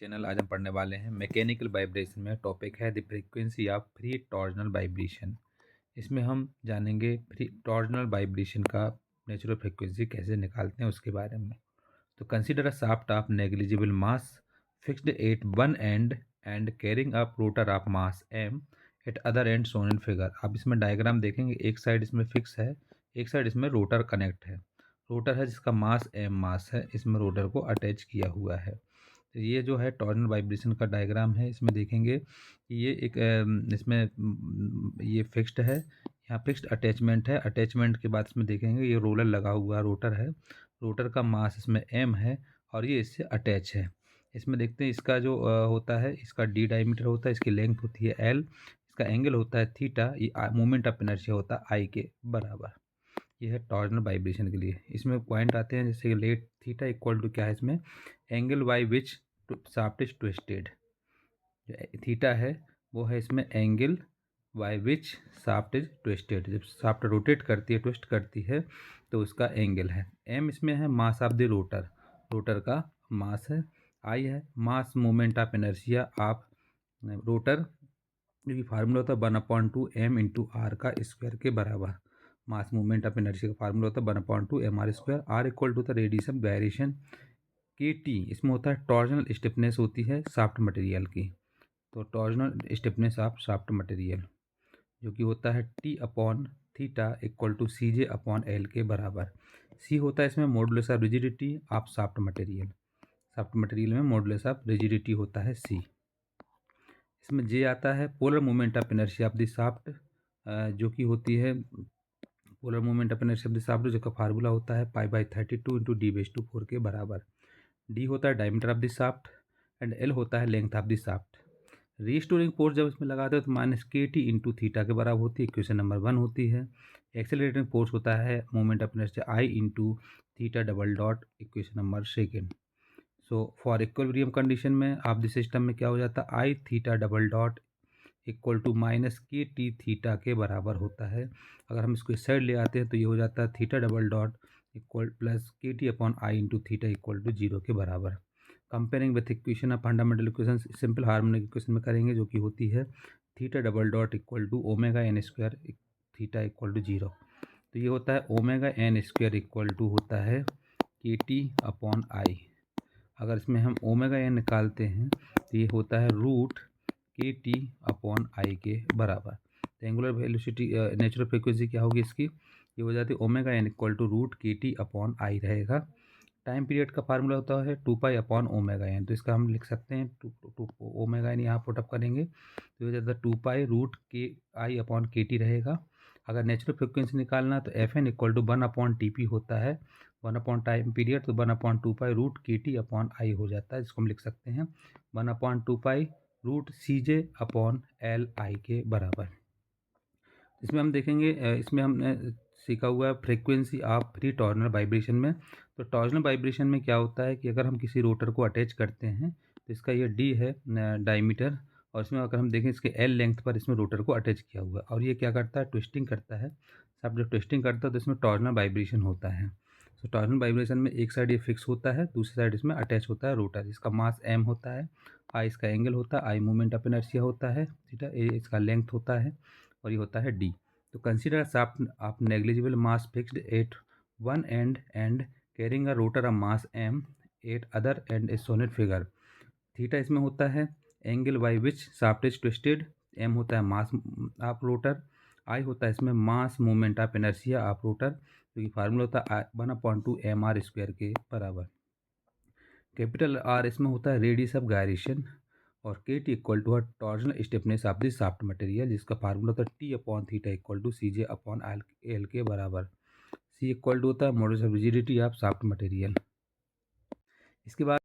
Channel आज हम पढ़ने वाले हैं मैकेनिकल वाइब्रेशन में। टॉपिक है the frequency of free torsional vibration. इसमें हम जानेंगे फ्री टॉर्जनल वाइब्रेशन का नेचुरल फ्रीक्वेंसी कैसे निकालते हैं उसके बारे में। तो consider a shaft of negligible mass fixed at one end and carrying a rotor of mass M at other end shown in figure. आप इसमें डायग्राम देखेंगे, एक साइड इसमें फिक्स है, एक साइड इसमें रोटर कनेक्ट है। रोटर है जिसका मास एम मास है, इसमें रोटर को अटैच किया हुआ है। तो ये जो है टॉर्जनल वाइब्रेशन का डायग्राम है। इसमें देखेंगे कि ये एक इसमें ये फिक्स्ड है, यहाँ फिक्स्ड अटैचमेंट है। अटैचमेंट के बाद इसमें देखेंगे ये रोलर लगा हुआ रोटर है, रोटर का मास इसमें एम है और ये इससे अटैच है। इसमें देखते हैं इसका जो होता है, इसका डी डायमीटर होता है, इसकी लेंथ होती है एल, इसका एंगल होता है थीटा, ये मोमेंट ऑफ इनर्शिया होता है आई के बराबर। ये है टॉर्जनल वाइब्रेशन के लिए। इसमें पॉइंट आते हैं जैसे लेट थीटा इक्वल टू क्या है, इसमें angle by which shaft is twisted. जो थीटा है वो है इसमें angle by which shaft is twisted. जब शाफ्ट रोटेट करती है, ट्विस्ट करती है, तो उसका एंगल है। एम इसमें है mass of the rotor, rotor का मास है। आई है मास moment of inertia of rotor, जो कि फार्मूला होता है 1/2m/r का स्क्वायर के बराबर। मास मूवमेंट ऑफ इनर्शिया का फार्मूला होता है 1/2mr²। R equal to the radius of gyration K T. इसमें होता है टॉर्जनल स्टिफनेस होती है शाफ्ट मटेरियल की। तो torsional stiffness of shaft material जो कि होता है T upon theta equal to C J upon L के बराबर। सी होता है इसमें modulus of rigidity of shaft material. Shaft material में मॉडुलस ऑफ रिजिडिटी होता है सी। इसमें जे आता है polar moment of inertia of the shaft, जो कि होती है polar moment of inertia of the shaft, जिसका फार्मूला होता है π/32 × d/4 के बराबर। डी होता है diameter of the shaft and L होता है length of the shaft. Restoring force जब इसमें लगाते हो तो -kT × थीटा के बराबर होती है, इक्वेशन नंबर 1 होती है। एक्सेलरेटिंग फोर्स होता है moment of inertia I × theta double dot, equation number 2। So for equilibrium condition में ऑफ द सिस्टम में क्या हो जाता है, I theta double dot equal to -kT theta के बराबर होता है। अगर हम इसको इस साइड ले आते हैं तो ये हो जाता है theta double dot equal plus kT upon I × theta equal to 0 के बराबर। Comparing with equation of fundamental equation simple harmonic equation में करेंगे, जो कि होती है theta double dot equal to ω(n²) theta equal to 0। तो ये होता है ω(n² इक्वल टू होता है kT अपॉन I। अगर इसमें हम ω(n) निकालते हैं तो ये होता है √kT अपॉन I के बराबर। तो एंगुलर वेलोसिटी नेचुरल फ्रीक्वेंसी क्या होगी इसकी, ये हो जाती है ω(n) equal to √kT upon I रहेगा। टाइम पीरियड का फार्मूला होता है 2π अपॉन ω(n), तो इसका हम लिख सकते हैं ω(n) यहाँ पुटअप करेंगे तो हो जाता है 2π √kI अपॉन kT रहेगा। अगर नेचुरल फ्रिक्वेंसी निकालना तो Fn इक्वल टू 1/TP होता है, 1 अपॉन टाइम पीरियड, तो 1/2π √kT अपॉन I हो जाता है, जिसको हम लिख सकते हैं 1/2π √CJ अपॉन LI के बराबर। इसमें हम देखेंगे इसमें हमने सीखा हुआ है frequency of free torsional vibration में। तो टॉर्जनल वाइब्रेशन में क्या होता है कि अगर हम किसी रोटर को अटैच करते हैं तो इसका ये डी है डायमीटर, और इसमें अगर हम देखें इसके एल लेंथ पर इसमें रोटर को अटैच किया हुआ है, और ये क्या करता है, ट्विस्टिंग करता है। सब जब ट्विस्टिंग करता है तो इसमें टॉर्जनल वाइब्रेशन होता है। तो टॉर्जनल वाइब्रेशन में एक साइड ये फिक्स होता है, दूसरी साइड इसमें अटैच होता है रोटर, इसका मास एम होता है, आई इसका एंगल होता है, आई मूवमेंट ऑफ इनर्शिया होता है थीटा, ए इसका लेंथ होता है, और ये होता है डी। तो consider shaft of negligible mass fixed at one end and carrying a rotor of mass M at other end is shown in figure. Theta इसमें होता है angle by which shaft is twisted, M होता है mass of rotor, I होता है इसमें mass movement of inertia of rotor, जो कि फार्मूला होता है 1/2mr² के बराबर। कैपिटल आर इसमें होता है रेडियस ऑफ गायरेशन, और K T equal to torsional stiffness of the shaft material, जिसका फार्मूला होता है T upon theta equal to C J upon L के बराबर। सी इक्वल टू होता है modulus of rigidity of shaft material. इसके बाद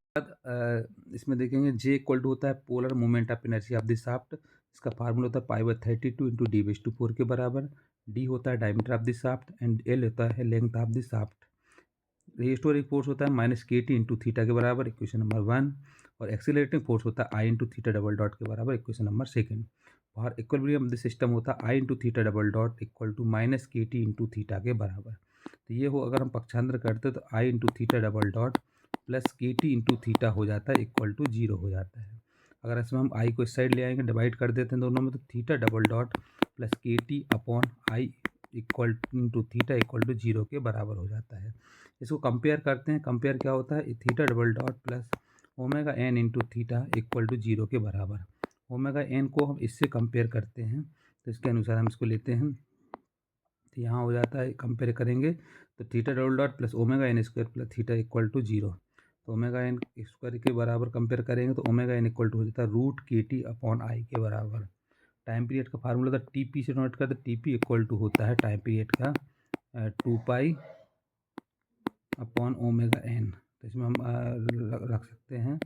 इसमें देखेंगे जे इक्वल टू होता है polar moment of inertia of the shaft, इसका फार्मूला होता है π/32 × d/4 के बराबर। डी होता है diameter of the shaft and L होता है length of the shaft. Restoring force होता है -kT × थीटा के बराबर, इक्वेशन नंबर 1, और एक्सीलरेटिंग फोर्स होता है I × थीटा डबल डॉट के बराबर, इक्वेशन नंबर 2। और इक्विलिब्रियम सिस्टम होता है I × theta double dot equal to -kT × theta के बराबर। तो ये हो अगर हम पक्षांतर करते तो I × theta double dot plus K T into theta हो जाता है इक्वल टू 0 हो जाता है। अगर इसमें हम आई को इस साइड ले आएंगे, डिवाइड कर देते हैं दोनों में, तो theta double dot plus K T upon I equal to theta equal to 0 के बराबर हो जाता है। इसको कंपेयर करते हैं। कंपेयर क्या होता है, theta double dot plus omega N into theta equal to 0 के बराबर। ओमेगा एन को हम इससे कंपेयर करते हैं, तो इसके अनुसार हम इसको लेते हैं। तो यहाँ हो जाता है, कंपेयर करेंगे तो theta double dot plus omega N square plus theta equal to 0। तो ओमेगा एन स्क्वायर के बराबर कंपेयर करेंगे तो ओमेगा एन इक्वल टू हो जाता है रूट के टी अपॉन आई के बराबर। टाइम पीरियड का फार्मूला था टी पी से नोट करते, टी पी इक्वल टू होता है टाइम पीरियड का 2 पाई अपॉन ओमेगा एन। तो इसमें हम रख सकते हैं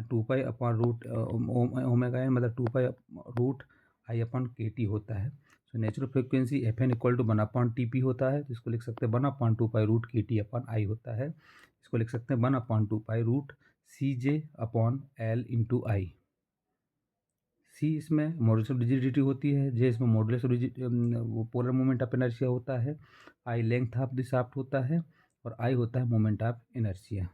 2 pi upon root omega N, मतलब 2 pi root I upon K T होता है। So natural frequency F N equal to 1 upon T P होता है, तो इसको लिख सकते हैं 1 upon 2 pi root K T upon I होता है। इसको लिख सकते हैं 1 upon 2 pi root C J upon L into I. C इसमें मॉडुलस ऑफ रिजिडिटी होती है, जे इसमें मॉडुलस ऑफ वो पोलर मोमेंट ऑफ इनर्शिया होता है, आई लेंथ ऑफ द शाफ्ट होता है, और आई होता है मोमेंट ऑफ इनर्शिया।